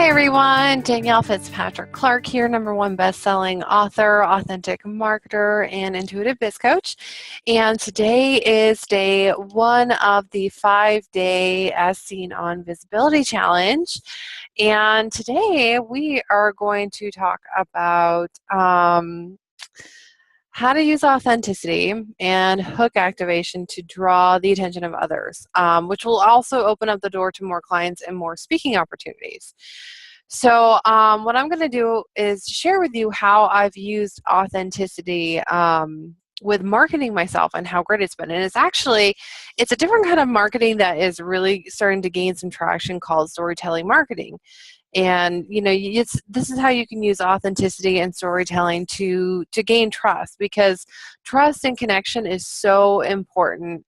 Hey everyone, Danielle Fitzpatrick Clark here, #1 best-selling author, authentic marketer, and intuitive biz coach. And today is day 1 of the 5-day As Seen on Visibility Challenge. And today we are going to talk about how to use authenticity and hook activation to draw the attention of others, which will also open up the door to more clients and more speaking opportunities. So what I'm going to do is share with you how I've used authenticity with marketing myself and how great it's been. And it's a different kind of marketing that is really starting to gain some traction called storytelling marketing. And this is how you can use authenticity and storytelling to gain trust, because trust and connection is so important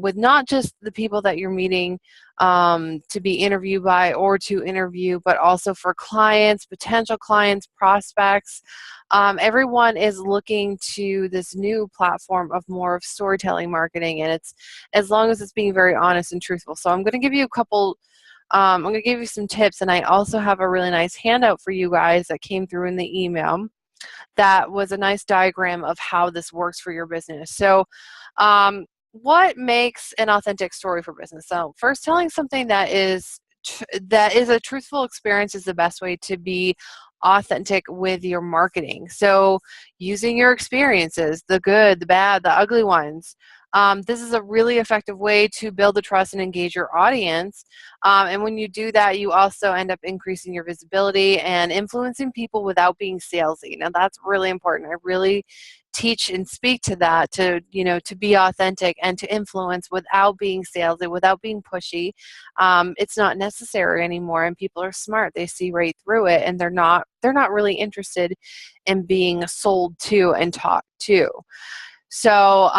with not just the people that you're meeting to be interviewed by or to interview, but also for clients, potential clients, prospects. Everyone is looking to this new platform of more of storytelling marketing, and it's as long as it's being very honest and truthful. So I'm going to give you I'm going to give you some tips, and I also have a really nice handout for you guys that came through in the email that was a nice diagram of how this works for your business. So what makes an authentic story for business? So first, telling something that is a truthful experience is the best way to be authentic with your marketing. So using your experiences, the good, the bad, the ugly ones. This is a really effective way to build the trust and engage your audience. And when you do that, you also end up increasing your visibility and influencing people without being salesy. Now, that's really important. I really teach and speak to that, to be authentic and to influence without being salesy, without being pushy. It's not necessary anymore, and people are smart. They see right through it, and they're not really interested in being sold to and talked to. So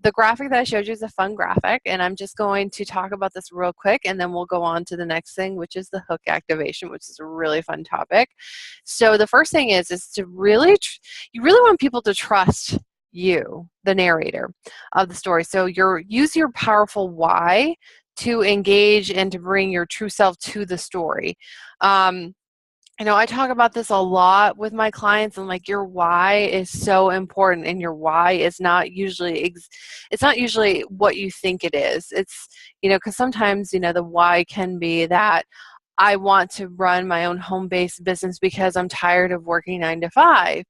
the graphic that I showed you is a fun graphic, and I'm just going to talk about this real quick, and then we'll go on to the next thing, which is the hook activation, which is a really fun topic. So the first thing is to you really want people to trust you, the narrator of the story. So use your powerful why to engage and to bring your true self to the story. I talk about this a lot with my clients, and like, your why is so important, and your why is not usually it's not usually what you think it is. It's because sometimes the why can be that I want to run my own home-based business because I'm tired of working 9 to 5.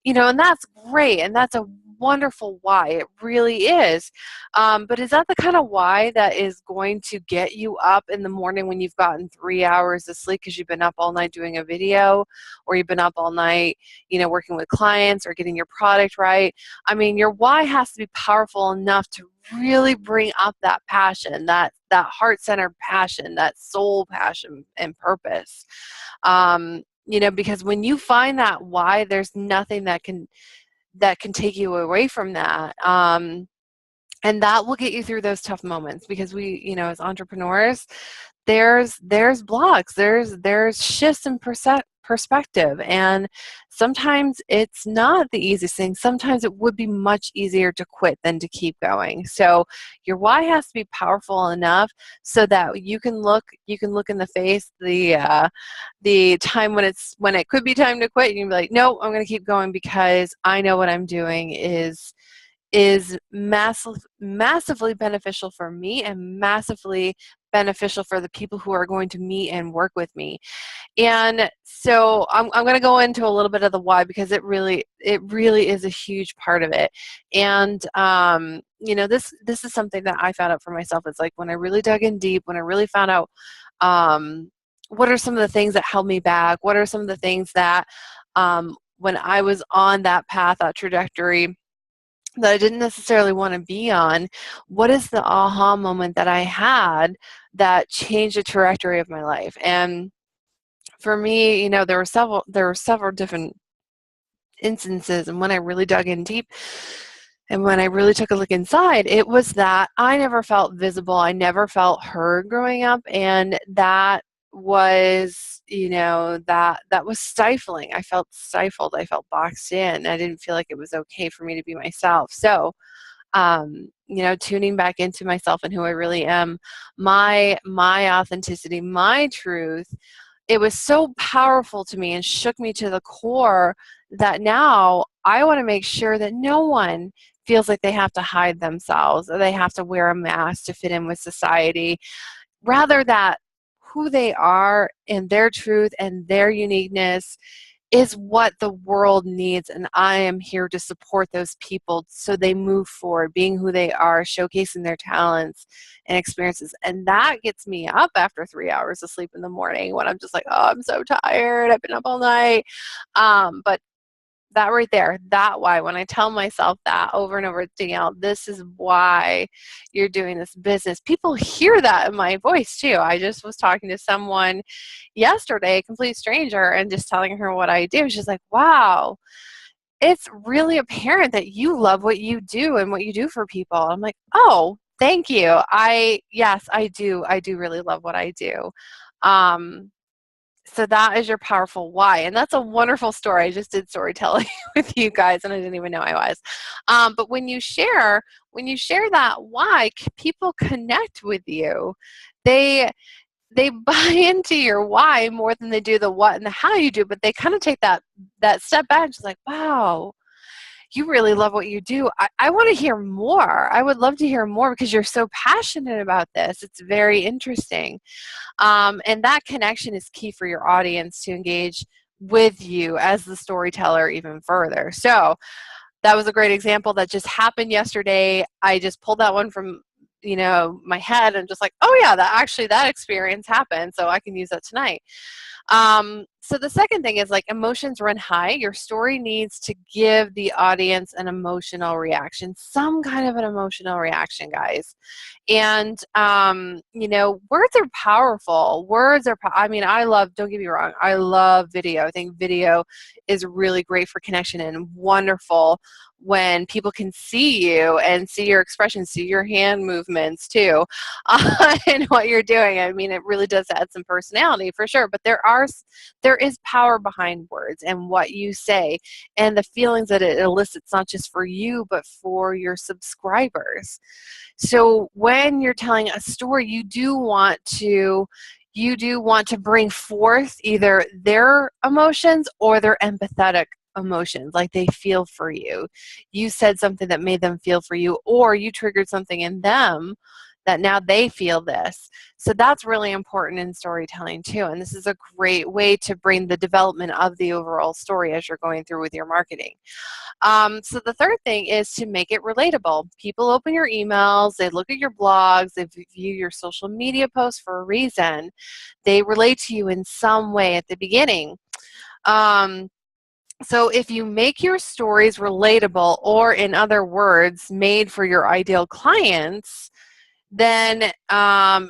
And that's great, and that's a wonderful why. It really is. But is that the kind of why that is going to get you up in the morning when you've gotten 3 hours of sleep because you've been up all night doing a video, or you've been up all night, working with clients or getting your product right? I mean, your why has to be powerful enough to really bring up that passion, that heart-centered passion, that soul passion and purpose. Because when you find that why, there's nothing that can take you away from that. And that will get you through those tough moments, because we, as entrepreneurs, there's blocks, there's shifts in perspective, and sometimes it's not the easiest thing. Sometimes it would be much easier to quit than to keep going. So your why has to be powerful enough so that you can look in the face the time when it could be time to quit, and you can be like, no, I'm going to keep going because I know what I'm doing is massively beneficial for me and massively beneficial for the people who are going to meet and work with me. And so I'm going to go into a little bit of the why, because it really is a huge part of it. And this is something that I found out for myself. It's like, when I really dug in deep, when I really found out what are some of the things that held me back, what are some of the things that when I was on that path, that trajectory that I didn't necessarily want to be on, what is the aha moment that I had that changed the trajectory of my life? And for me, there were several different instances, and when I really dug in deep and when I really took a look inside, it was that I never felt visible, I never felt heard growing up, and that was that was stifling. I felt stifled, I felt boxed in. I didn't feel like it was okay for me to be myself. So tuning back into myself and who I really am, my authenticity, my truth, it was so powerful to me and shook me to the core that now I want to make sure that no one feels like they have to hide themselves or they have to wear a mask to fit in with society. Rather that who they are and their truth and their uniqueness is what the world needs, and I am here to support those people so they move forward, being who they are, showcasing their talents and experiences. And that gets me up after 3 hours of sleep in the morning when I'm just like, oh, I'm so tired, I've been up all night. But that right there, that why, when I tell myself that over and over, Danielle, this is why you're doing this business. People hear that in my voice too. I just was talking to someone yesterday, a complete stranger, and just telling her what I do. She's like, wow, it's really apparent that you love what you do and what you do for people. I'm like, oh, thank you. Yes, I do. I do really love what I do. So that is your powerful why. And that's a wonderful story. I just did storytelling with you guys and I didn't even know I was. But when you share that why, people connect with you. They buy into your why more than they do the what and the how you do, but they kind of take that step back and just like, wow, you really love what you do. I want to hear more. I would love to hear more because you're so passionate about this. It's very interesting. And that connection is key for your audience to engage with you as the storyteller even further. So that was a great example that just happened yesterday. I just pulled that one from my head and just like, oh yeah, that experience happened, so I can use that tonight. So the second thing is like emotions run high. Your story needs to give the audience an emotional reaction, some kind of an emotional reaction, guys. And words are powerful. I mean, don't get me wrong, I love video. I think video is really great for connection and wonderful when people can see you and see your expressions, see your hand movements too, and what you're doing. I mean, it really does add some personality for sure, but there is power behind words and what you say and the feelings that it elicits, not just for you, but for your subscribers. So when you're telling a story, you do want to bring forth either their emotions or their empathetic emotions, like they feel for you. You said something that made them feel for you, or you triggered something in them that now they feel this. So that's really important in storytelling too. And this is a great way to bring the development of the overall story as you're going through with your marketing. So the third thing is to make it relatable. People open your emails, they look at your blogs, they view your social media posts for a reason. They relate to you in some way at the beginning. So if you make your stories relatable, or in other words, made for your ideal clients, then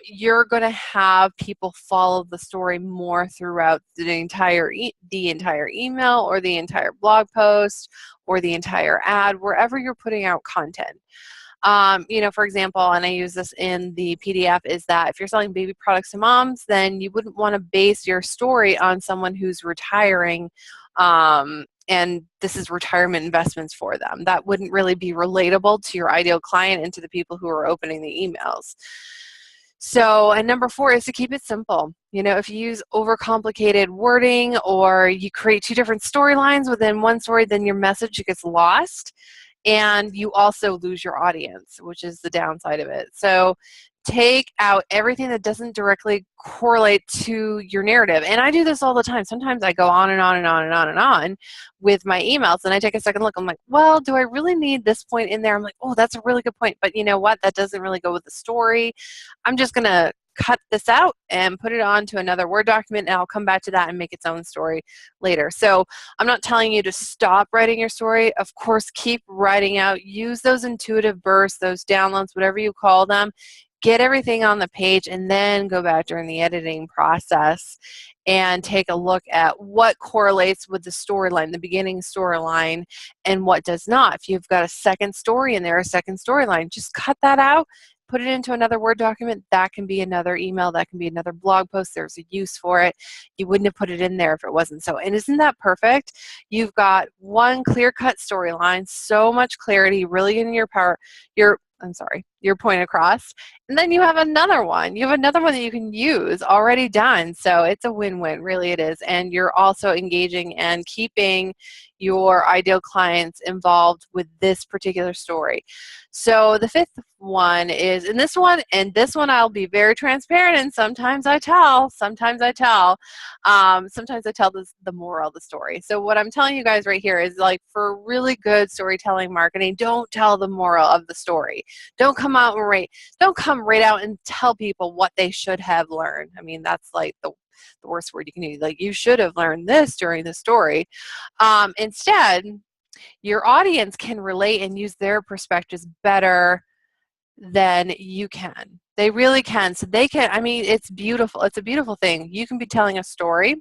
you're going to have people follow the story more throughout the entire email or the entire blog post or the entire ad, wherever you're putting out content. For example, and I use this in the PDF, is that if you're selling baby products to moms, then you wouldn't want to base your story on someone who's retiring and this is retirement investments for them. That wouldn't really be relatable to your ideal client and to the people who are opening the emails. So, and number 4 is to keep it simple. If you use overcomplicated wording or you create 2 different storylines within one story, then your message gets lost and you also lose your audience, which is the downside of it. So take out everything that doesn't directly correlate to your narrative. And I do this all the time. Sometimes I go on and on and on and on and on with my emails, and I take a second look. I'm like, well, do I really need this point in there? I'm like, oh, that's a really good point. But you know what? That doesn't really go with the story. I'm just going to cut this out and put it onto another Word document, and I'll come back to that and make its own story later. So I'm not telling you to stop writing your story. Of course, keep writing out. Use those intuitive bursts, those downloads, whatever you call them. Get everything on the page and then go back during the editing process and take a look at what correlates with the storyline, the beginning storyline, and what does not. If you've got a second story in there, a second storyline, just cut that out, put it into another Word document. That can be another email, that can be another blog post. There's a use for it. You wouldn't have put it in there if it wasn't so. And isn't that perfect? You've got one clear-cut storyline, so much clarity, really in your power. You're I'm sorry, your point across. And then you have another one. You have another one that you can use already done. So it's a win-win, really it is. And you're also engaging and keeping your ideal clients involved with this particular story. So the fifth one is, and this one I'll be very transparent, and sometimes I tell the moral of the story. So what I'm telling you guys right here is, like, for really good storytelling marketing, don't tell the moral of the story. Don't come right out and tell people what they should have learned. I mean, that's like the worst word you can use. Like, you should have learned this during the story. Instead, your audience can relate and use their perspectives better than you can. They really can. So they can, I mean, it's beautiful. It's a beautiful thing. You can be telling a story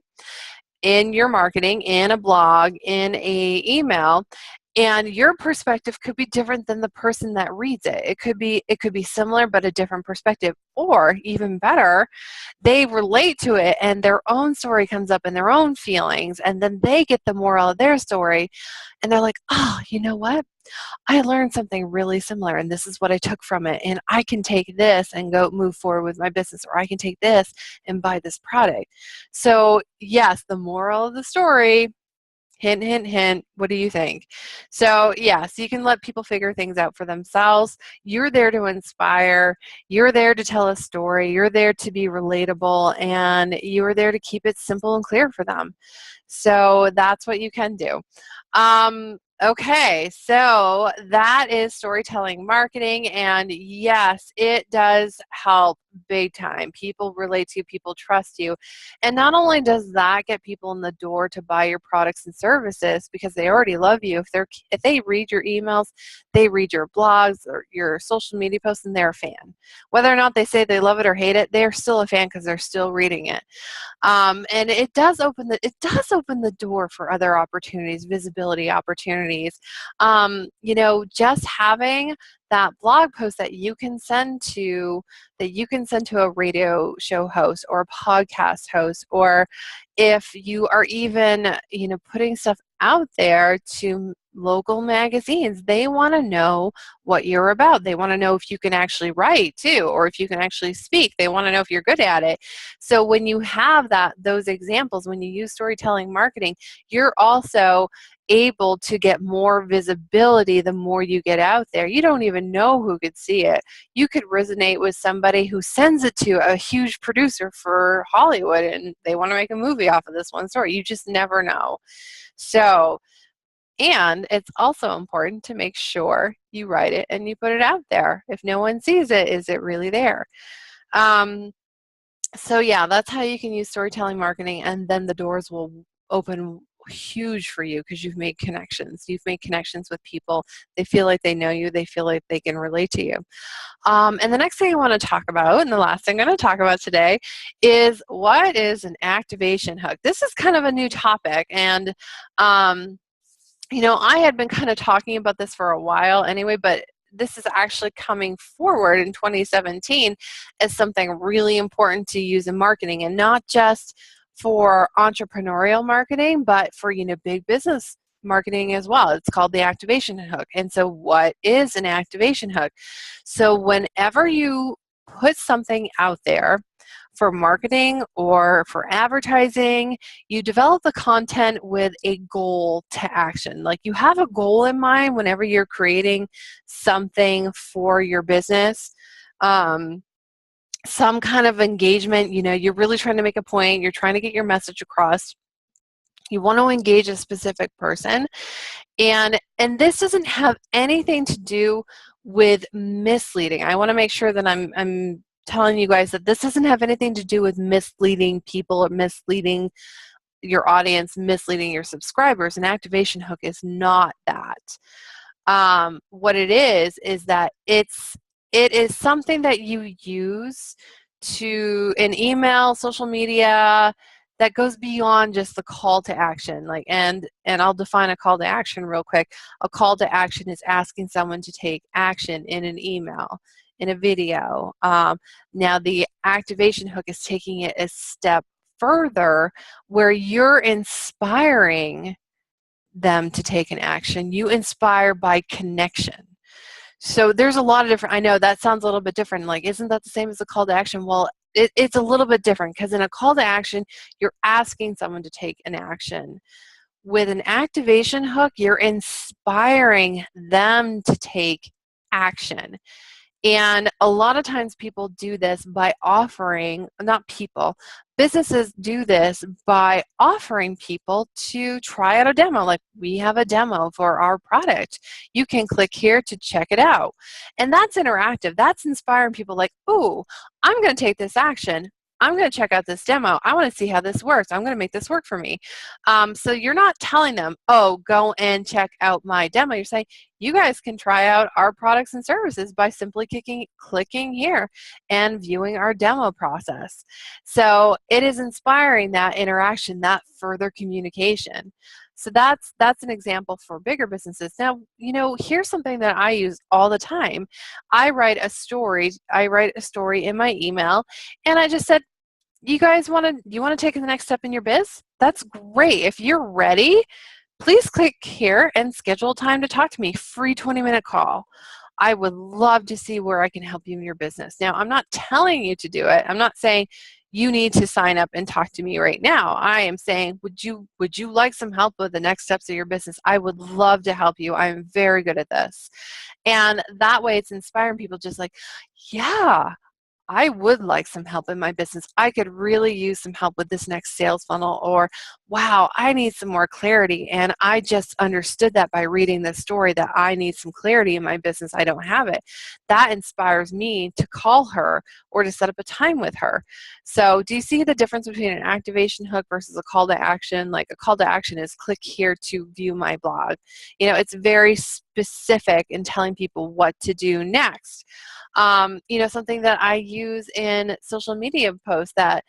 in your marketing, in a blog, in a email, and your perspective could be different than the person that reads it. It could be similar but a different perspective, or even better, they relate to it and their own story comes up and their own feelings, and then they get the moral of their story and they're like, oh, you know what? I learned something really similar and this is what I took from it, and I can take this and go move forward with my business, or I can take this and buy this product. So yes, the moral of the story, hint, hint, hint, what do you think? So yes, you can let people figure things out for themselves. You're there to inspire. You're there to tell a story. You're there to be relatable, and you're there to keep it simple and clear for them. So that's what you can do. Okay, so that is storytelling marketing, and yes, it does help big time. People relate to you, people trust you, and not only does that get people in the door to buy your products and services because they already love you. If they read your emails, they read your blogs or your social media posts, and they're a fan. Whether or not they say they love it or hate it, they're still a fan because they're still reading it. And it does open the door for other opportunities, visibility opportunities. Just having that blog post that you can send to a radio show host or a podcast host, or if you are even putting stuff out there to local magazines, they want to know what you're about. They want to know if you can actually write too, or if you can actually speak. They want to know if you're good at it. So when you have those examples, when you use storytelling marketing, you're also able to get more visibility the more you get out there. You don't even know who could see it. You could resonate with somebody who sends it to a huge producer for Hollywood and they want to make a movie off of this one story. You just never know. So, and it's also important to make sure you write it and you put it out there. If no one sees it, is it really there? So yeah, that's how you can use storytelling marketing, and then the doors will open huge for you because you've made connections. You've made connections with people. They feel like they know you. They feel like they can relate to you. And the next thing I want to talk about, and the last thing I'm going to talk about today, is what is an activation hook? This is kind of a new topic, and I had been kind of talking about this for a while anyway, but this is actually coming forward in 2017 as something really important to use in marketing, and not just for entrepreneurial marketing, but for big business marketing as well. It's called the activation hook. And so what is an activation hook? So whenever you put something out there for marketing or for advertising, you develop the content with a goal to action. Like, you have a goal in mind whenever you're creating something for your business. Some kind of engagement, you're really trying to make a point, you're trying to get your message across. You want to engage a specific person, and this doesn't have anything to do with misleading. I want to make sure that I'm telling you guys that this doesn't have anything to do with misleading people or misleading your audience, misleading your subscribers. An activation hook is not that. What it is that it is something that you use in email, social media, that goes beyond just the call to action. And I'll define a call to action real quick. A call to action is asking someone to take action in an email, in a video. Now the activation hook is taking it a step further, where you're inspiring them to take an action. You inspire by connection. So there's a lot of different, I know that sounds a little bit different. Like, isn't that the same as a call to action? Well, it's a little bit different because in a call to action, you're asking someone to take an action. With an activation hook, you're inspiring them to take action. And a lot of times people do this by offering, not people, businesses do this by offering people to try out a demo. Like, we have a demo for our product. You can click here to check it out. And that's interactive. That's inspiring people like, ooh, I'm going to take this action. I'm going to check out this demo. I want to see how this works. I'm going to make this work for me. So you're not telling them, oh, go and check out my demo. You're saying, you guys can try out our products and services by simply clicking here and viewing our demo process. So it is inspiring that interaction, that further communication. So that's an example for bigger businesses. Now, here's something that I use all the time. I write a story in my email, and I just said, you guys want to take the next step in your biz? That's great. If you're ready, please click here and schedule time to talk to me. Free 20-minute call. I would love to see where I can help you in your business. Now, I'm not telling you to do it. I'm not saying you need to sign up and talk to me right now. I am saying, would you like some help with the next steps of your business? I would love to help you. I'm very good at this. And that way it's inspiring people just like, yeah, I would like some help in my business. I could really use some help with this next sales funnel, or wow, I need some more clarity. And I just understood that by reading this story that I need some clarity in my business. I don't have it. That inspires me to call her or to set up a time with her. So do you see the difference between an activation hook versus a call to action? Like, a call to action is click here to view my blog. It's very specific in telling people what to do next. Something that I use in social media posts that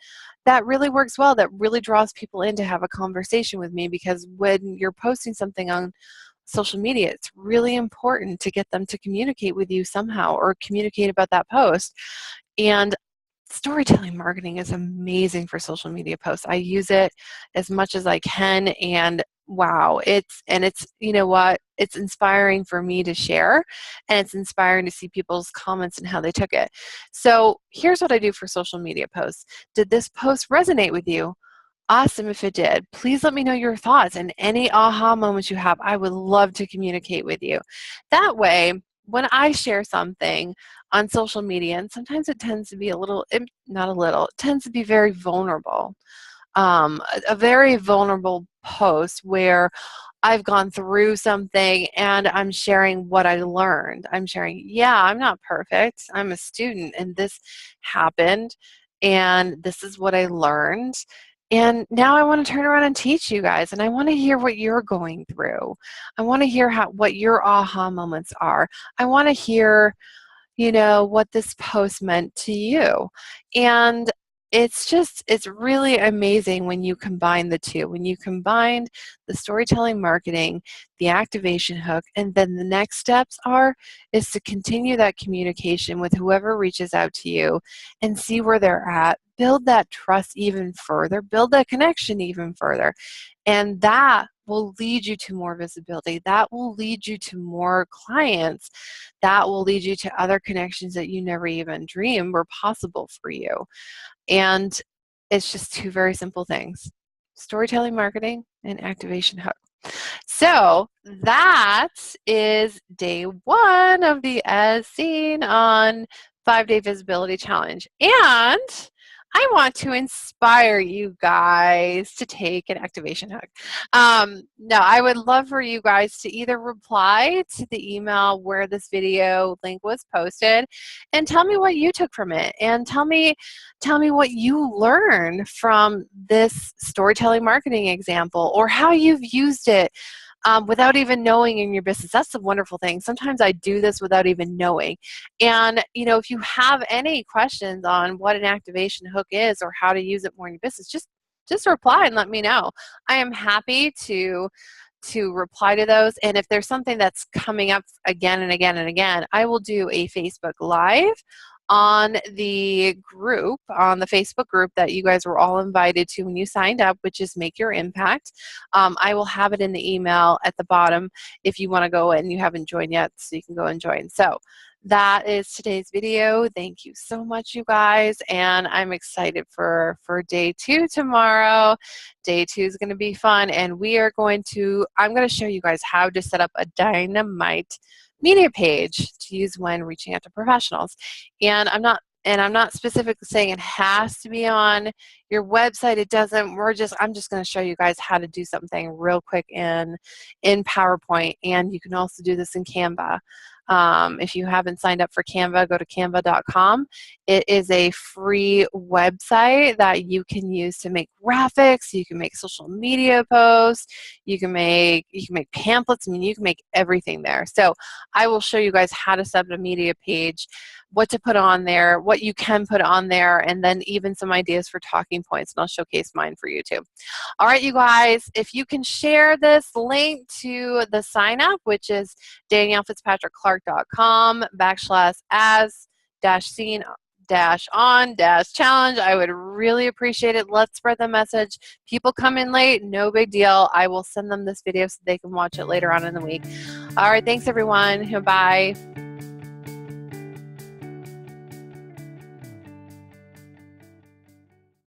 really works well, that really draws people in to have a conversation with me, because when you're posting something on social media, it's really important to get them to communicate with you somehow or communicate about that post. And storytelling marketing is amazing for social media posts. I use it as much as I can, and wow, it's you know what, it's inspiring for me to share, and it's inspiring to see people's comments and how they took it. So here's what I do for social media posts. Did this post resonate with you? Awesome if it did. Please let me know your thoughts and any aha moments you have. I would love to communicate with you. That way, when I share something on social media, and sometimes it tends to be it tends to be very vulnerable. A very vulnerable post where I've gone through something and I'm sharing what I learned. I'm sharing, yeah, I'm not perfect. I'm a student and this happened and this is what I learned. And now I want to turn around and teach you guys, and I want to hear what you're going through. I want to hear what your aha moments are. I want to hear, what this post meant to you. And it's really amazing when you combine the two. When you combine the storytelling marketing, the activation hook, and then the next steps is to continue that communication with whoever reaches out to you and see where they're at, build that trust even further, build that connection even further. And that will lead you to more visibility. That will lead you to more clients. That will lead you to other connections that you never even dreamed were possible for you. And it's just two very simple things: storytelling marketing and activation hook. So that is day one of the As Seen on 5-Day Visibility Challenge. And I want to inspire you guys to take an activation hook. Now, I would love for you guys to either reply to the email where this video link was posted and tell me what you took from it, and tell me what you learned from this storytelling marketing example, or how you've used it without even knowing in your business. That's the wonderful thing. Sometimes I do this without even knowing. And, if you have any questions on what an activation hook is or how to use it more in your business, just reply and let me know. I am happy to reply to those. And if there's something that's coming up again and again and again, I will do a Facebook Live on the group, on the Facebook group that you guys were all invited to when you signed up, which is Make Your Impact. I will have it in the email at the bottom if you want to go and you haven't joined yet, so you can go and join. So that is today's video. Thank you so much, you guys, and I'm excited for day 2 tomorrow. Day 2 is going to be fun, and I'm going to show you guys how to set up a dynamite media page to use when reaching out to professionals. And I'm not specifically saying it has to be on your website. It doesn't. I'm just going to show you guys how to do something real quick in PowerPoint, and you can also do this in Canva. If you haven't signed up for Canva, go to canva.com. It is a free website that you can use to make graphics. You can make social media posts. You can make pamphlets. I mean, you can make everything there. So I will show you guys how to set up a media page, what to put on there, what you can put on there, and then even some ideas for talking points, and I'll showcase mine for you too. All right, you guys, if you can share this link to the sign up, which is DanielleFitzpatrick-Clark.com/as-seen-on-challenge, I would really appreciate it. Let's spread the message. People come in late, no big deal. I will send them this video so they can watch it later on in the week. All right, thanks everyone. Bye.